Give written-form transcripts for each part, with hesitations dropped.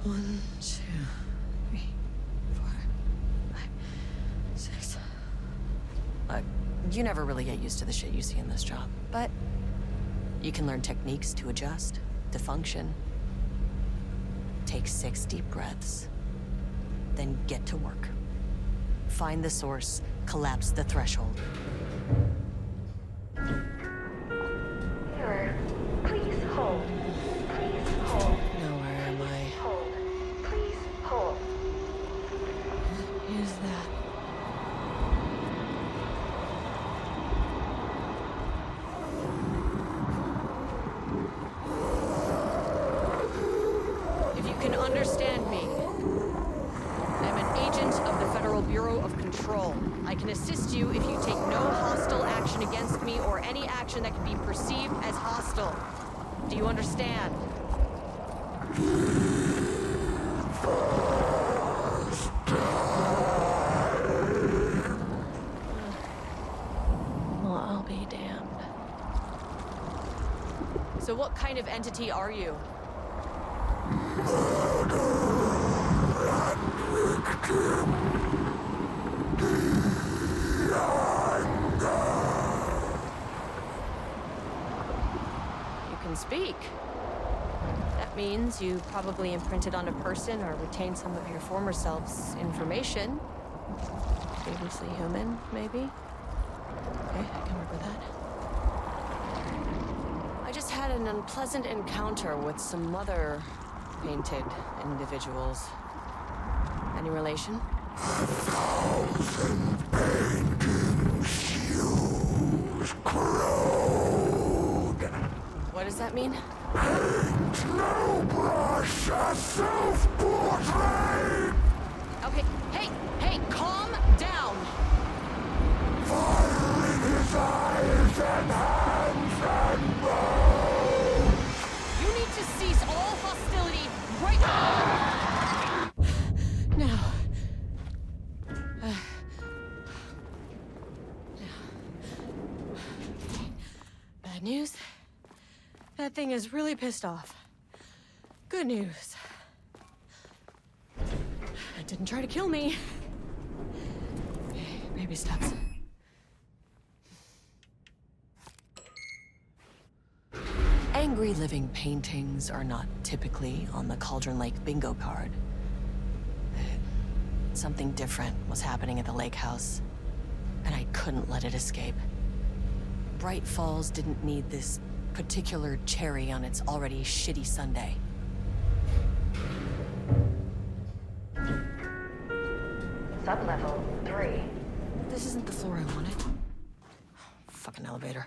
1, 2, 3, 4, 5, 6. Look, you never really get used to the shit you see in this job, but you can learn techniques to adjust, to function. Take 6 deep breaths, then get to work. Find the source, collapse the threshold. Error. Please hold. Please hold. Now where am I? Hold. Please hold. What is that? If you can understand me, I'm an agent of the Federal Bureau of Control. I can assist you if you take no hostile action against me or any action that can be perceived as hostile. Do you understand? Well, I'll be damned. So what kind of entity are you? You can speak. That means you probably imprinted on a person or retained some of your former self's information. Previously human, maybe? Okay, I can work with that. I just had an unpleasant encounter with some other painted individuals. Any relation? 1,000 paintings use crude. What does that mean? Paint no brush, a self-portrait. Okay, hey, calm down! Firing his eyes and hands and bones. You need to cease all hostility right now. Bad news. That thing is really pissed off. Good news. It didn't try to kill me. Baby steps. Angry living paintings are not typically on the Cauldron Lake bingo card. Something different was happening at the lake house, and I couldn't let it escape. Bright Falls didn't need this particular cherry on its already shitty sundae. Sublevel 3. This isn't the floor I wanted. Fucking elevator.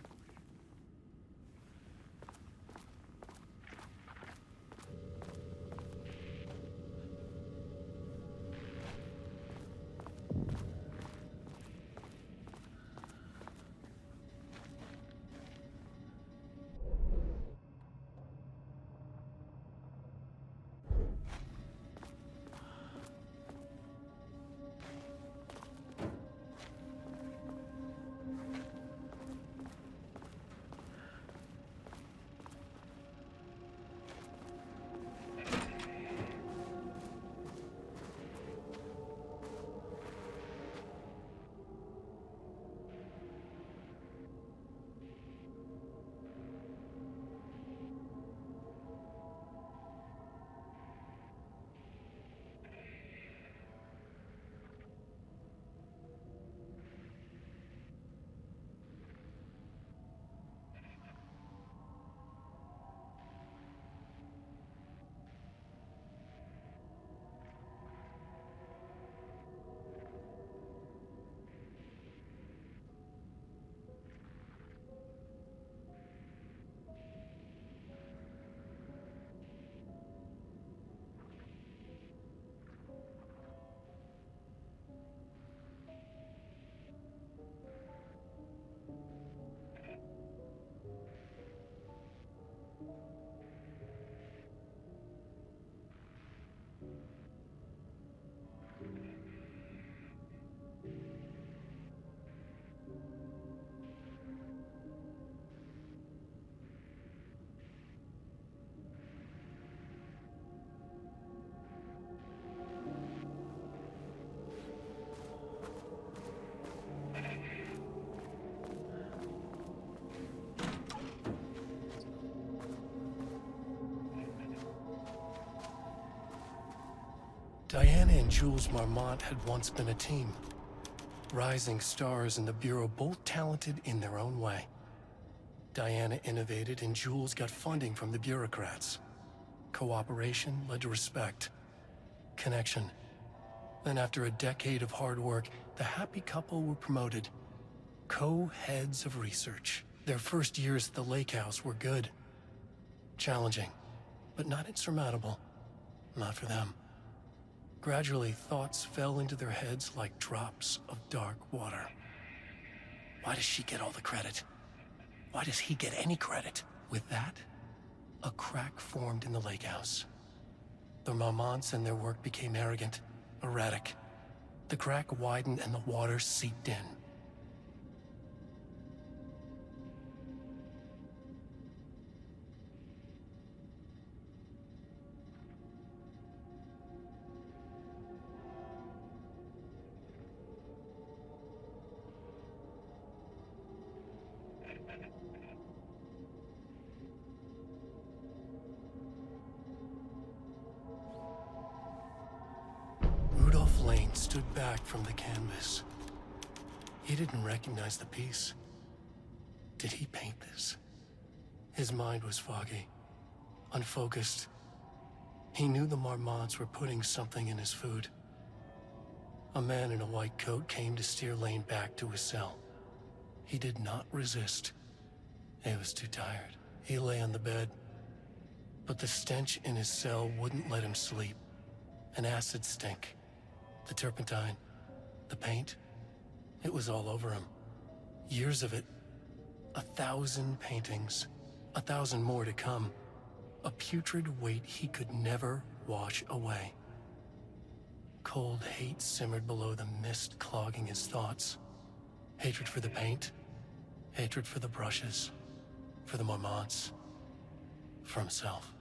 Diana and Jules Marmont had once been a team. Rising stars in the Bureau, both talented in their own way. Diana innovated and Jules got funding from the bureaucrats. Cooperation led to respect. Connection. Then after a decade of hard work, the happy couple were promoted. Co-heads of research. Their first years at the lake house were good. Challenging, but not insurmountable. Not for them. Gradually, thoughts fell into their heads like drops of dark water. Why does she get all the credit? Why does he get any credit? With that, a crack formed in the lake house. The Marmonts and their work became arrogant, erratic. The crack widened and the water seeped in. Rudolph Lane stood back from the canvas. He didn't recognize the piece. Did he paint this? His mind was foggy, unfocused. He knew the Marmonts were putting something in his food. A man in a white coat came to steer Lane back to his cell. He did not resist. He was too tired. He lay on the bed, but the stench in his cell wouldn't let him sleep. An acid stink. The turpentine. The paint. It was all over him. Years of it. 1,000 paintings. 1,000 more to come. A putrid weight he could never wash away. Cold hate simmered below the mist clogging his thoughts. Hatred for the paint. Hatred for the brushes. For the Marmonts. For himself.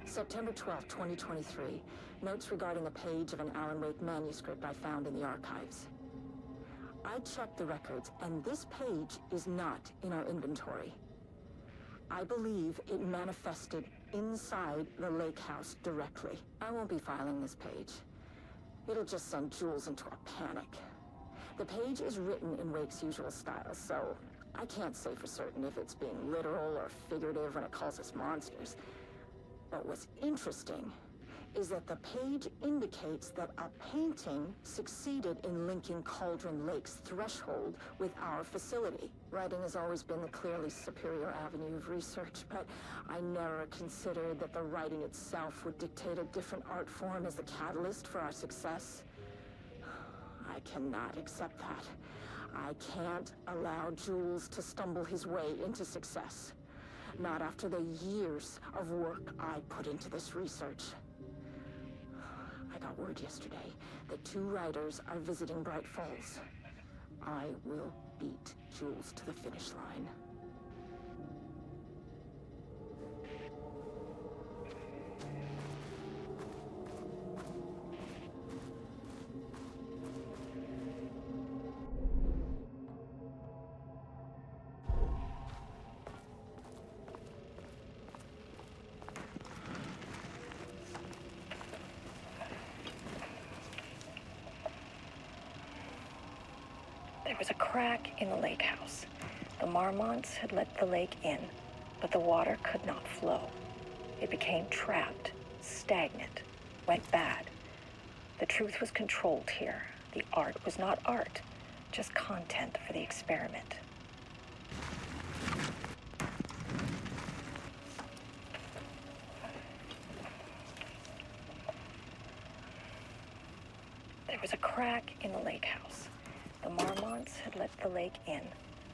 September 12, 2023. Notes regarding a page of an Alan Wake manuscript I found in the archives. I checked the records, and this page is not in our inventory. I believe it manifested inside the lake house directly. I won't be filing this page. It'll just send Jules into a panic. The page is written in Wake's usual style, so I can't say for certain if it's being literal or figurative when it calls us monsters. But what's interesting is that the page indicates that a painting succeeded in linking Cauldron Lake's threshold with our facility. Writing has always been the clearly superior avenue of research, but I never considered that the writing itself would dictate a different art form as the catalyst for our success. I cannot accept that. I can't allow Jules to stumble his way into success. Not after the years of work I put into this research. I got word yesterday that 2 writers are visiting Bright Falls. I will beat Jules to the finish line. There was a crack in the lake house. The marmots had let the lake in, but the water could not flow. It became trapped, stagnant, went bad. The truth was controlled here. The art was not art, just content for the experiment. There was a crack in the lake house. The marmots had let the lake in,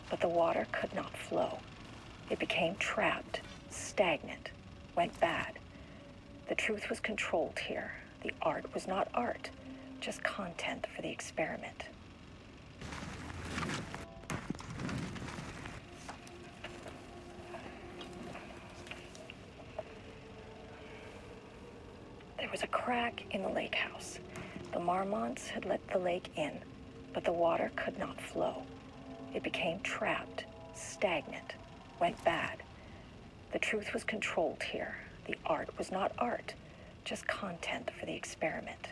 but the water could not flow. It became trapped, stagnant, went bad. The truth was controlled here. The art was not art, just content for the experiment. There was a crack in the lake house. The marmots had let the lake in, but the water could not flow. It became trapped, stagnant, went bad. The truth was controlled here. The art was not art, just content for the experiment.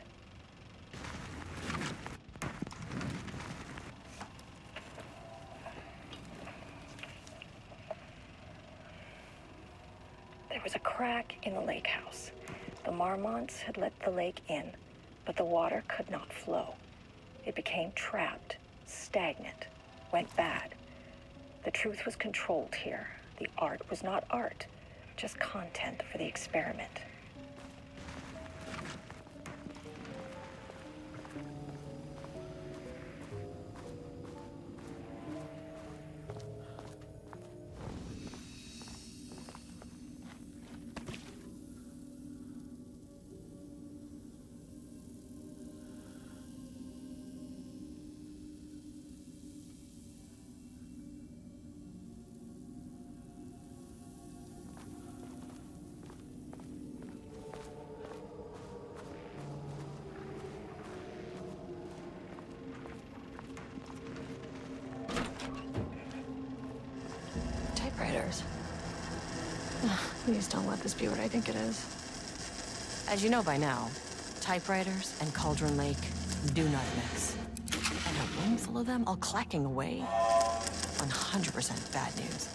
There was a crack in the lake house. The marmots had let the lake in, but the water could not flow. It became trapped, stagnant, went bad. The truth was controlled here. The art was not art, just content for the experiment. Typewriters. Please don't let this be what I think it is. As you know by now, typewriters and Cauldron Lake do not mix. And a room full of them all clacking away? 100% bad news.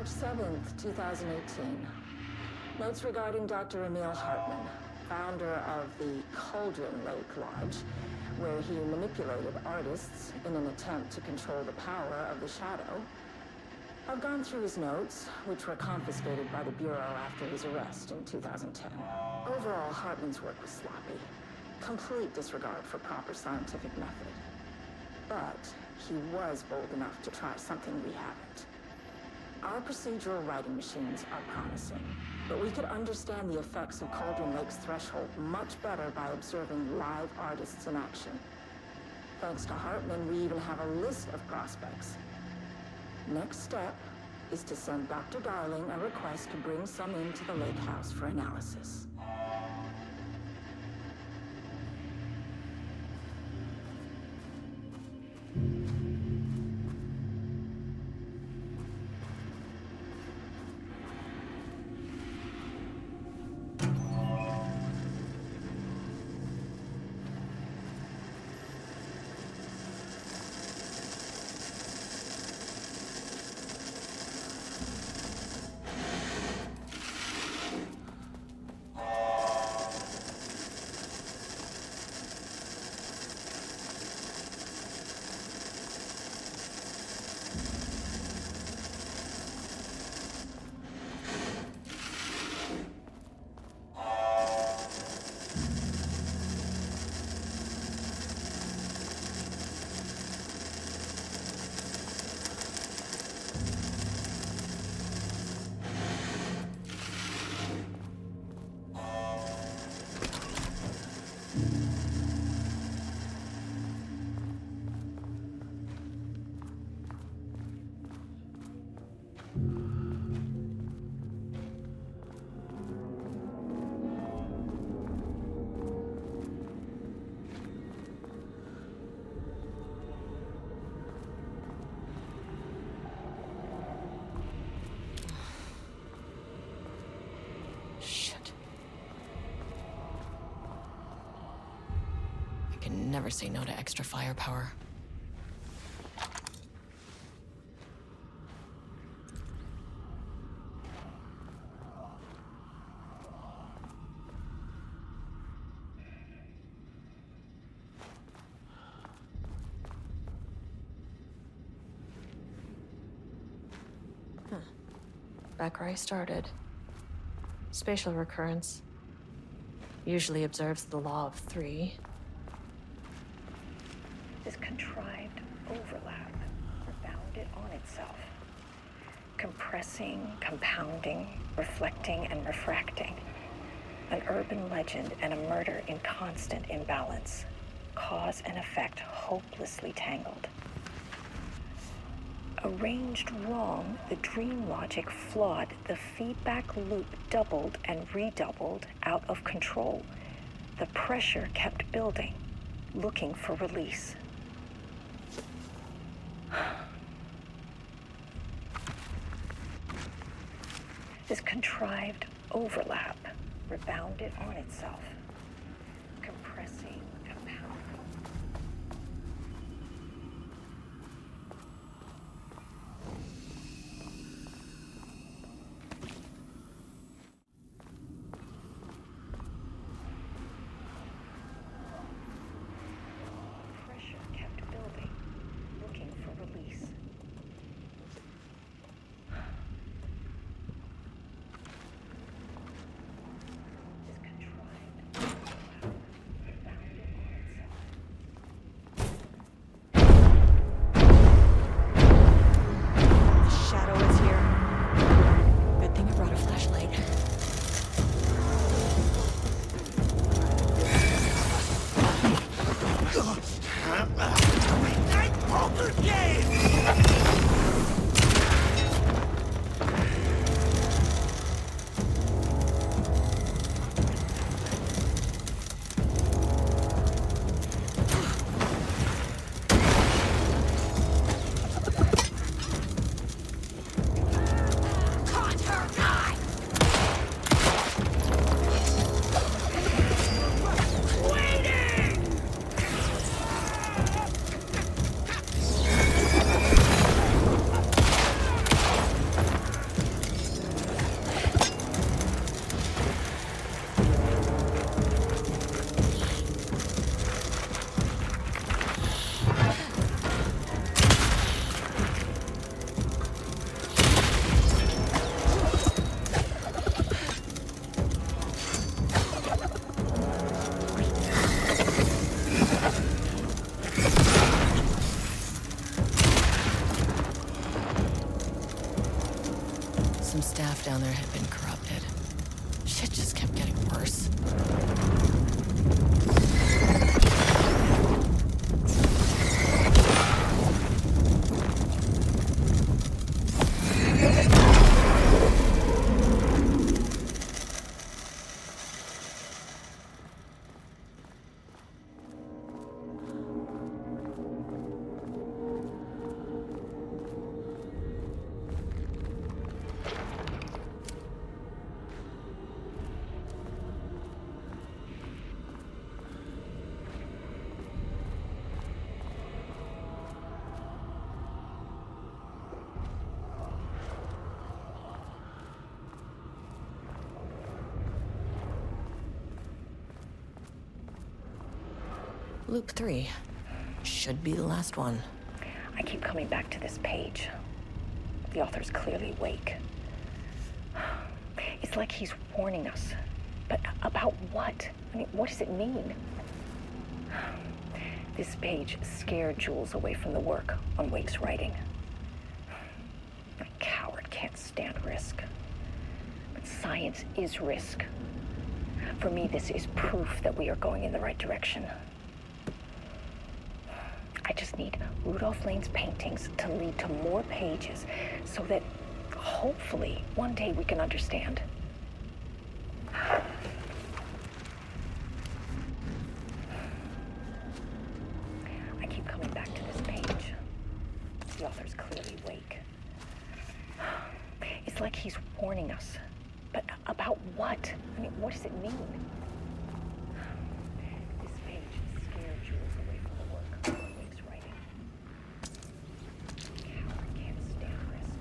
March 7th, 2018. Notes regarding Dr. Emil Hartman, founder of the Cauldron Lake Lodge, where he manipulated artists in an attempt to control the power of the shadow. I've gone through his notes, which were confiscated by the Bureau after his arrest in 2010. Overall, Hartman's work was sloppy. Complete disregard for proper scientific method. But he was bold enough to try something we haven't. Our procedural writing machines are promising, but we could understand the effects of Cauldron Lake's threshold much better by observing live artists in action. Thanks to Hartman, we even have a list of prospects. Next step is to send Dr. Darling a request to bring some into the lake house for analysis. Never say no to extra firepower. Back where I started. Spatial recurrence. Usually observes the law of 3. This contrived overlap rebounded on itself, compressing, compounding, reflecting, and refracting. An urban legend and a murder in constant imbalance, cause and effect hopelessly tangled. Arranged wrong, the dream logic flawed, the feedback loop doubled and redoubled, out of control. The pressure kept building, looking for release. This contrived overlap rebounded on itself, compressing, compounding. Pressure kept building, looking for release. This contrived Some staff down there had been corrupted. Shit just kept getting worse. Loop 3. Should be the last one. I keep coming back to this page. The author's clearly awake. It's like he's warning us. But about what? I mean, what does it mean? This page scared Jules away from the work on Wake's writing. A coward can't stand risk. But science is risk. For me, this is proof that we are going in the right direction. I just need Rudolph Lane's paintings to lead to more pages so that hopefully one day we can understand. I keep coming back to this page. The author's clearly awake. It's like he's warning us. But about what? I mean, what does it mean? This page scared Jules away from the work on Wake's writing. Coward can't stand risk.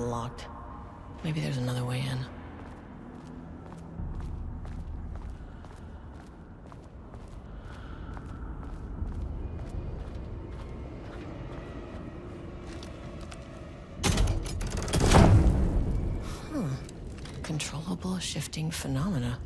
Locked. Maybe there's another way in. Controllable shifting phenomena.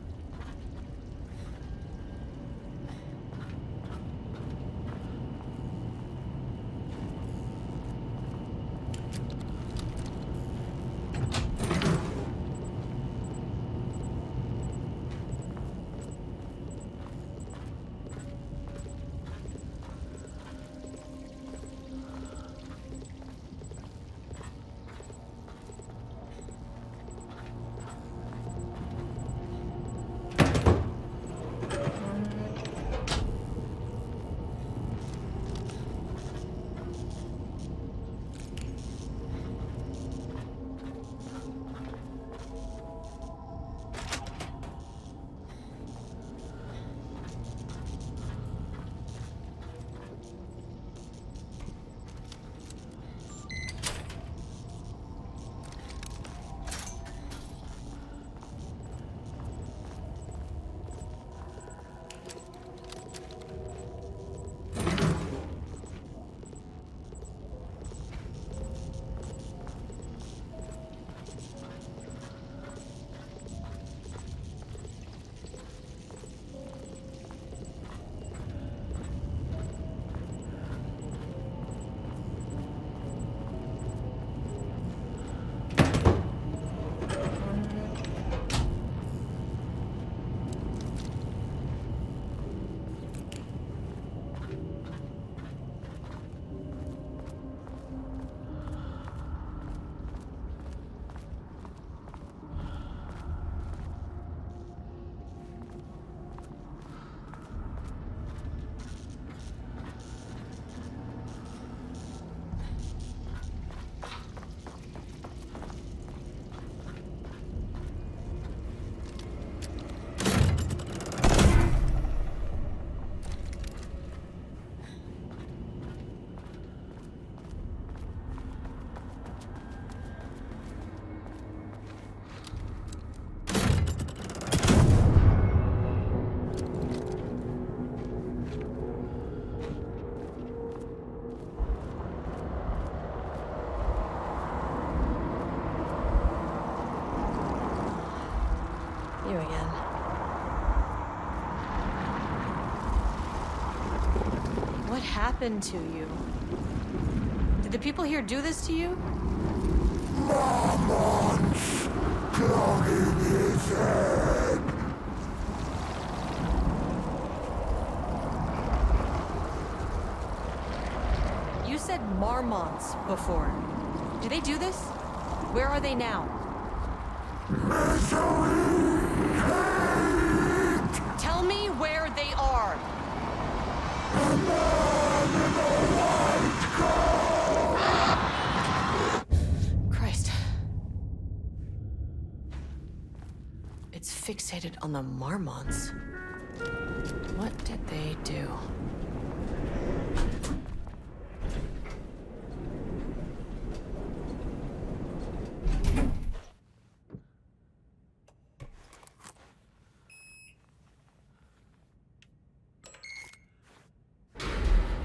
happened to you? Did the people here do this to you? Marmon's clogging his head. You said marmots before. Do they do this? Where are they now? Tell me where they are. Christ. It's fixated on the marmots. What did they do?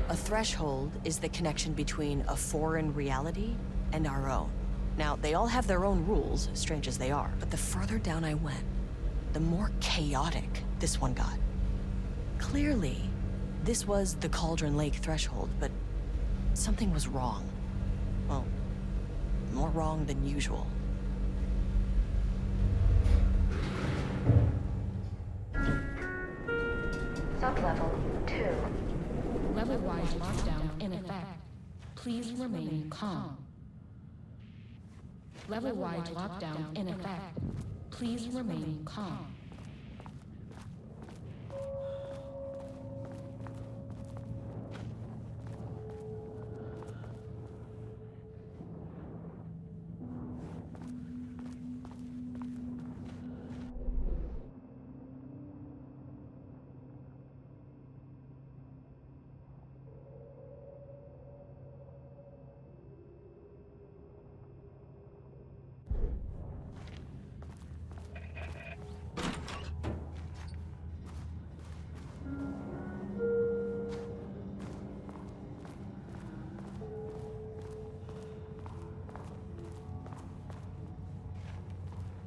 A threshold is the connection between a foreign reality and our own. Now, they all have their own rules, strange as they are, but the further down I went, the more chaotic this one got. Clearly, this was the Cauldron Lake threshold, but something was wrong. Well, more wrong than usual. Sublevel 2. Level-wide lockdown in effect. Please remain calm. Level-wide lockdown in effect. Please remain calm.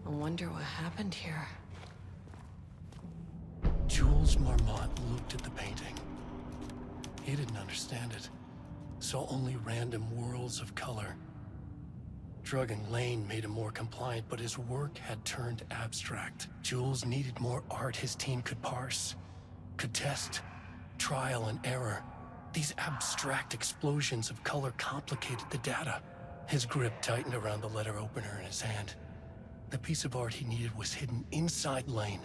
I wonder what happened here. Jules Marmont looked at the painting. He didn't understand it. Saw only random whirls of color. Drugging Lane made him more compliant, but his work had turned abstract. Jules needed more art his team could parse, could test, trial and error. These abstract explosions of color complicated the data. His grip tightened around the letter opener in his hand. The piece of art he needed was hidden inside Lane.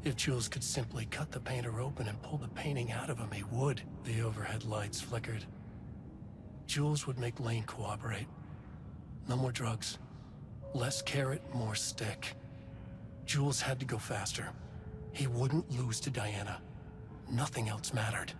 If Jules could simply cut the painter open and pull the painting out of him, he would. The overhead lights flickered. Jules would make Lane cooperate. No more drugs. Less carrot, more stick. Jules had to go faster. He wouldn't lose to Diana. Nothing else mattered.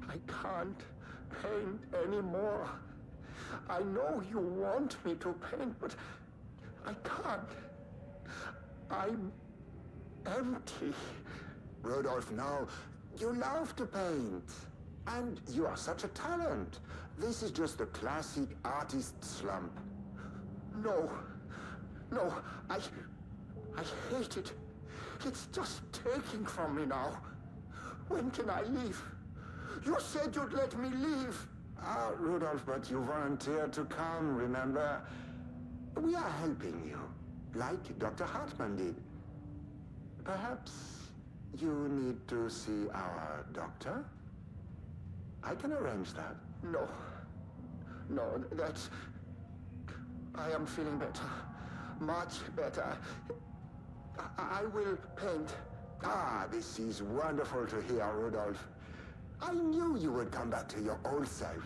I can't paint anymore. I know you want me to paint, but I can't. I'm empty. Rodolph, now, you love to paint. And you are such a talent. This is just the classic artist slump. No. No, I hate it. It's just taking from me now. When can I leave? You said you'd let me leave. Ah, Rudolph, but you volunteered to come, remember? We are helping you, like Dr. Hartman did. Perhaps you need to see our doctor? I can arrange that. No. No, that's... I am feeling better. Much better. I will paint. Ah, this is wonderful to hear, Rudolph. I knew you would come back to your old self.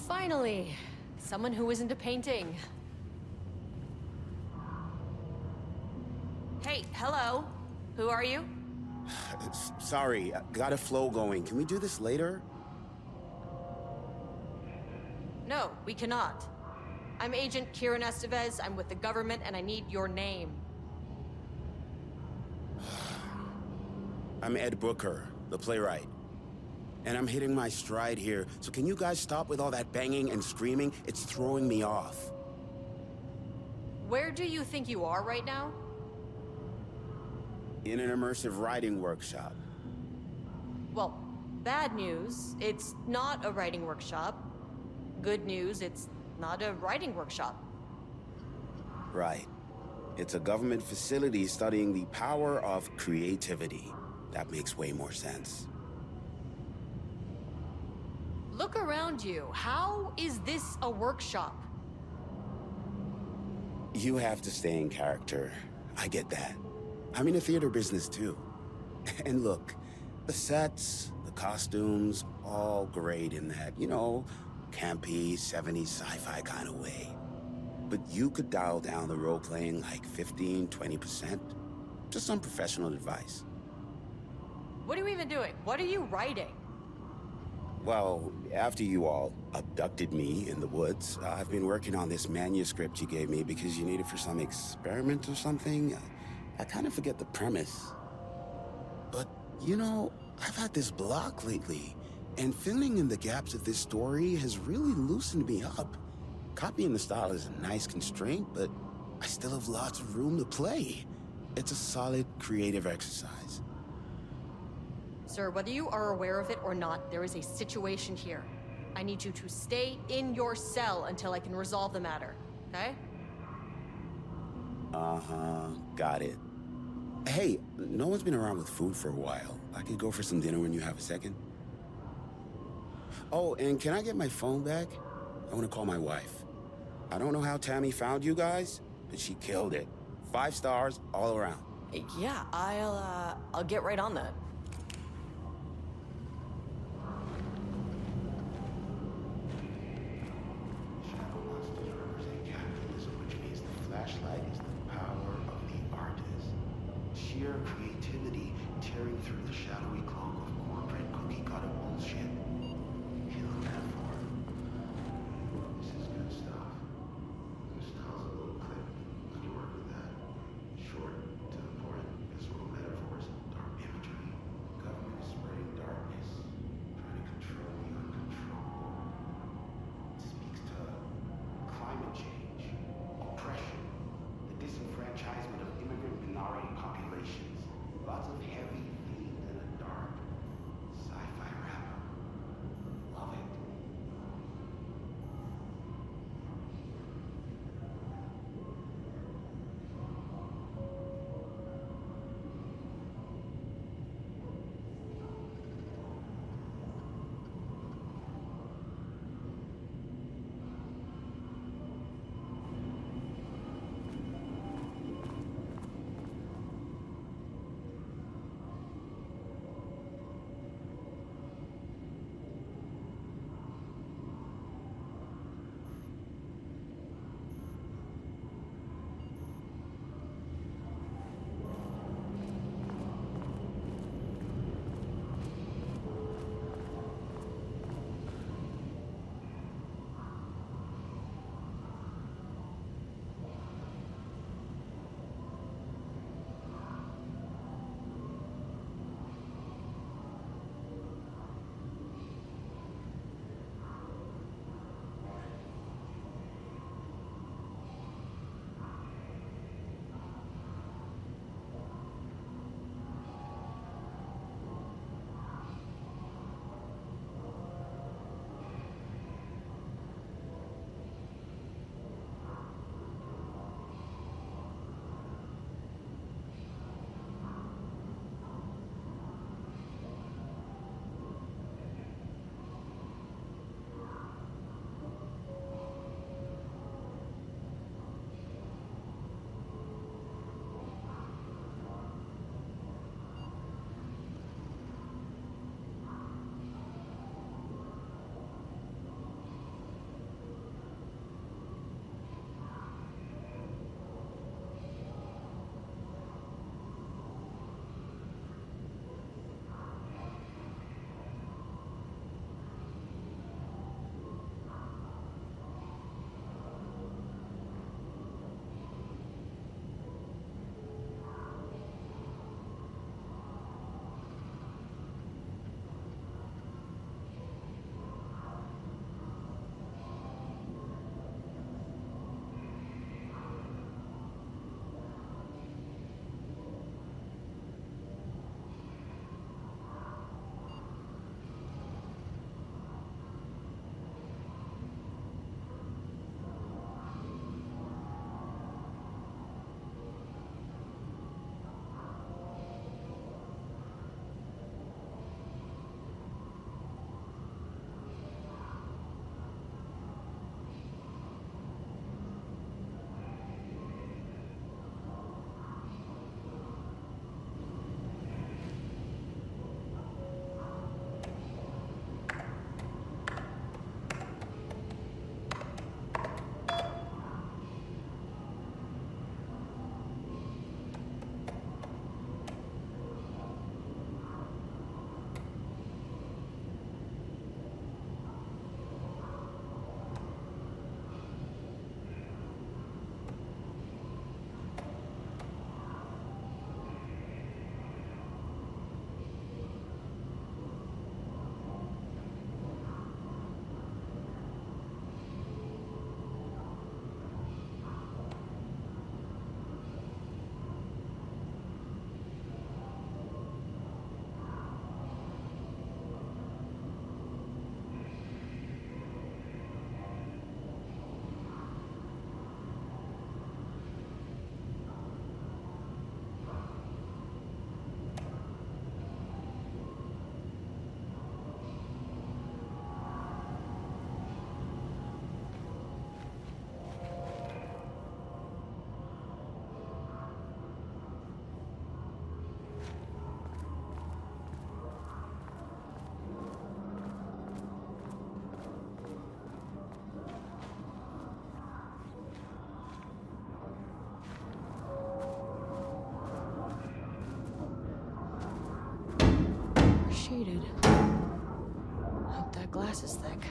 Finally, someone who isn't a painting. Hey, hello. Who are you? Sorry, got a flow going. Can we do this later? No, we cannot. I'm Agent Kiran Estevez. I'm with the government, and I need your name. I'm Ed Booker, the playwright. And I'm hitting my stride here, so can you guys stop with all that banging and screaming? It's throwing me off. Where do you think you are right now? In an immersive writing workshop. Well, bad news, it's not a writing workshop. Good news, it's not a writing workshop. Right. It's a government facility studying the power of creativity. That makes way more sense. Look around you. How is this a workshop? You have to stay in character. I get that. I'm in the theater business too. And look, the sets, the costumes, all great in that, you know, campy, 70s sci-fi kind of way. But you could dial down the role-playing like 15, 20%. Just some professional advice. What are you even doing? What are you writing? Well, after you all abducted me in the woods, I've been working on this manuscript you gave me because you need it for some experiment or something. I kind of forget the premise. But, you know, I've had this block lately, and filling in the gaps of this story has really loosened me up. Copying the style is a nice constraint, but I still have lots of room to play. It's a solid creative exercise. Sir, whether you are aware of it or not, there is a situation here. I need you to stay in your cell until I can resolve the matter, okay? Uh-huh, got it. Hey, no one's been around with food for a while. I could go for some dinner when you have a second. Oh, and can I get my phone back? I want to call my wife. I don't know how Tammy found you guys, but she killed it. 5 stars all around. Yeah, I'll get right on that. Flashlight is the power of the artist. Sheer creativity tearing through the shadowy cloak of corporate cookie-cutter bullshit. Kill metaphor. This is good stuff. This tells a little clip. Let me work with that. Short to the point, visceral metaphors, dark imagery. Government is spreading darkness, trying to control the uncontrollable. It speaks to climate change, oppression, the disenfranchisement of immigrant minority populations. Lots of heavy shaded. Hope that glass is thick.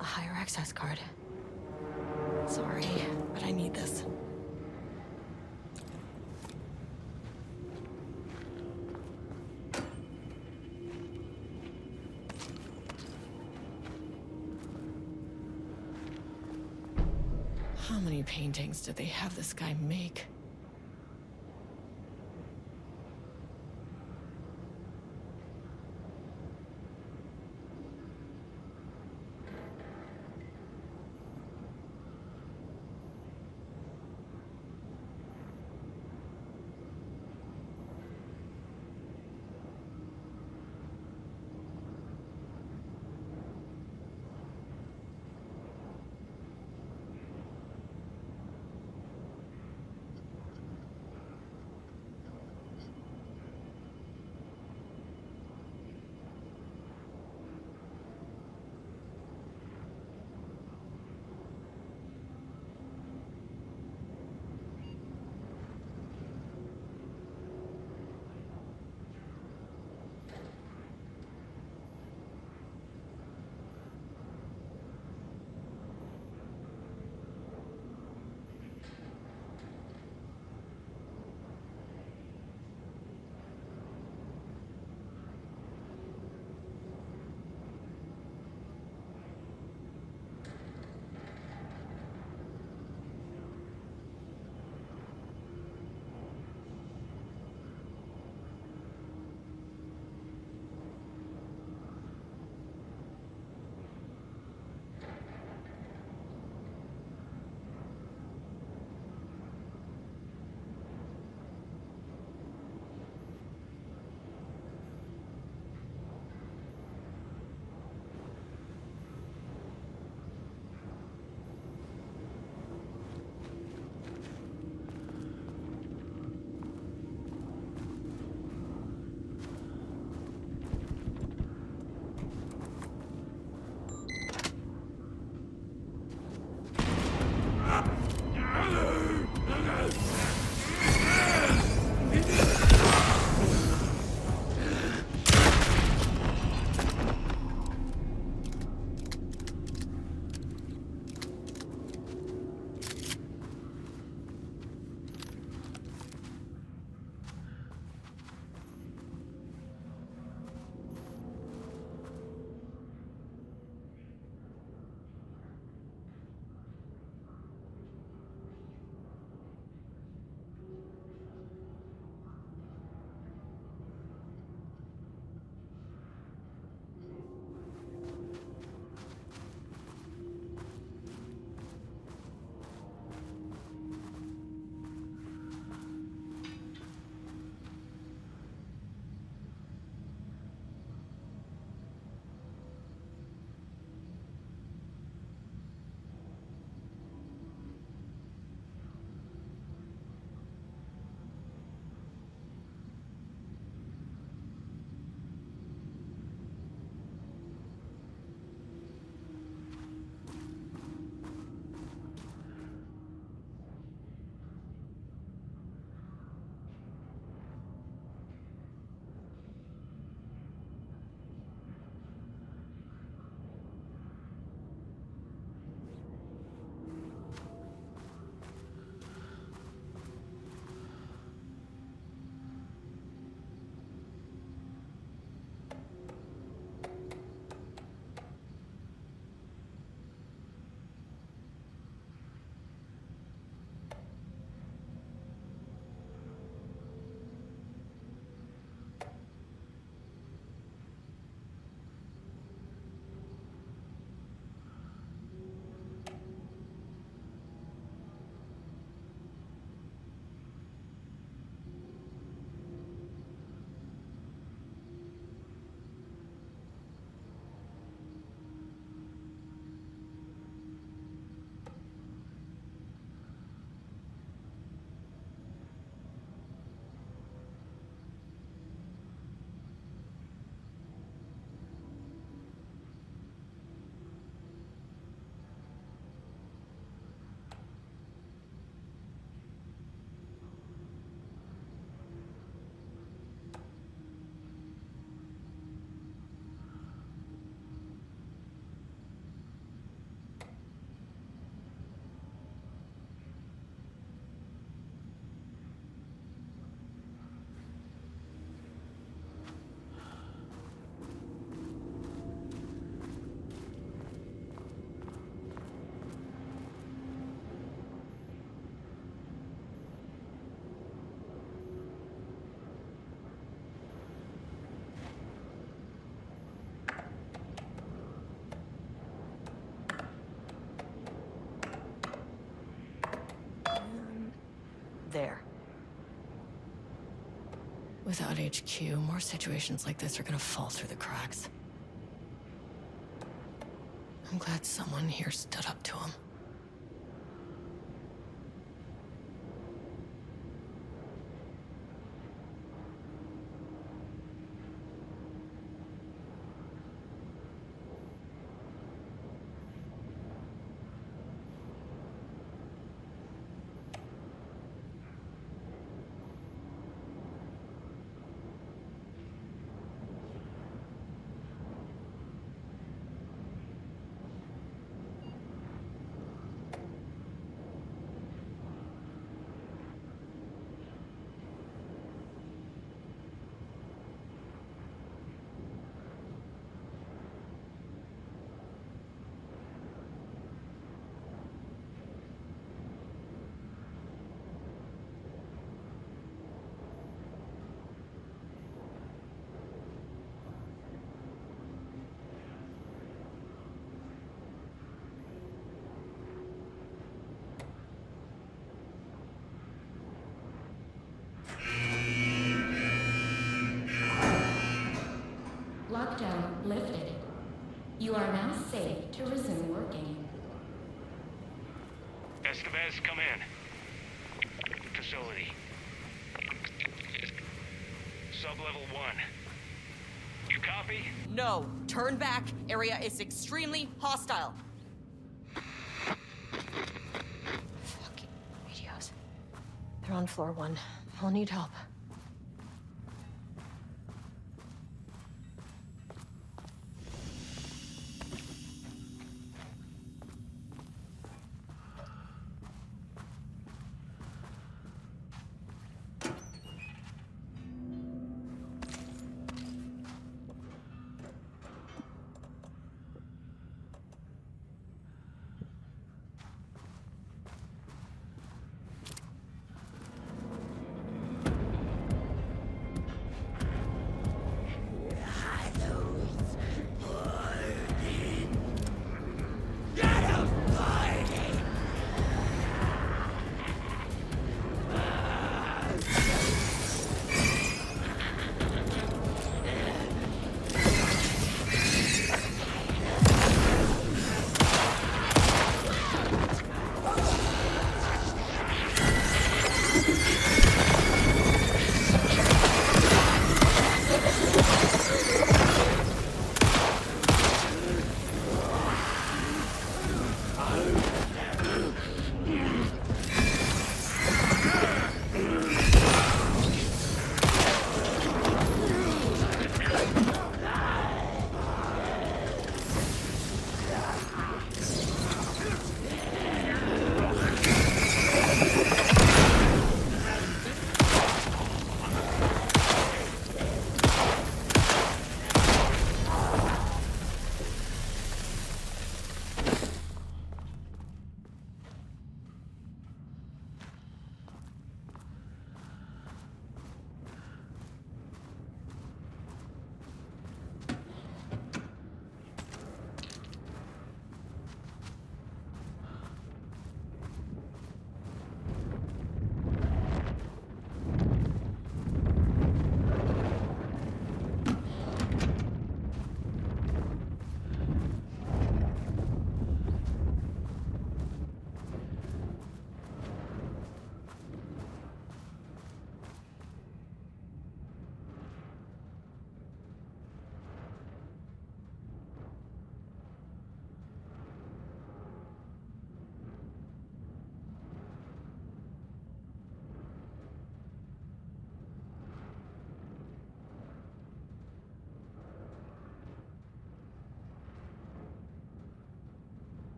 A higher access card. Sorry, but I need this. How many paintings did they have this guy make? Without HQ, more situations like this are gonna fall through the cracks. I'm glad someone here stood up to him. Lockdown lifted. You are now safe to resume working. Estevez, come in. Facility. Sub-level 1. You copy? No! Turn back! Area is extremely hostile! Fucking radios. They're on floor 1. I'll need help.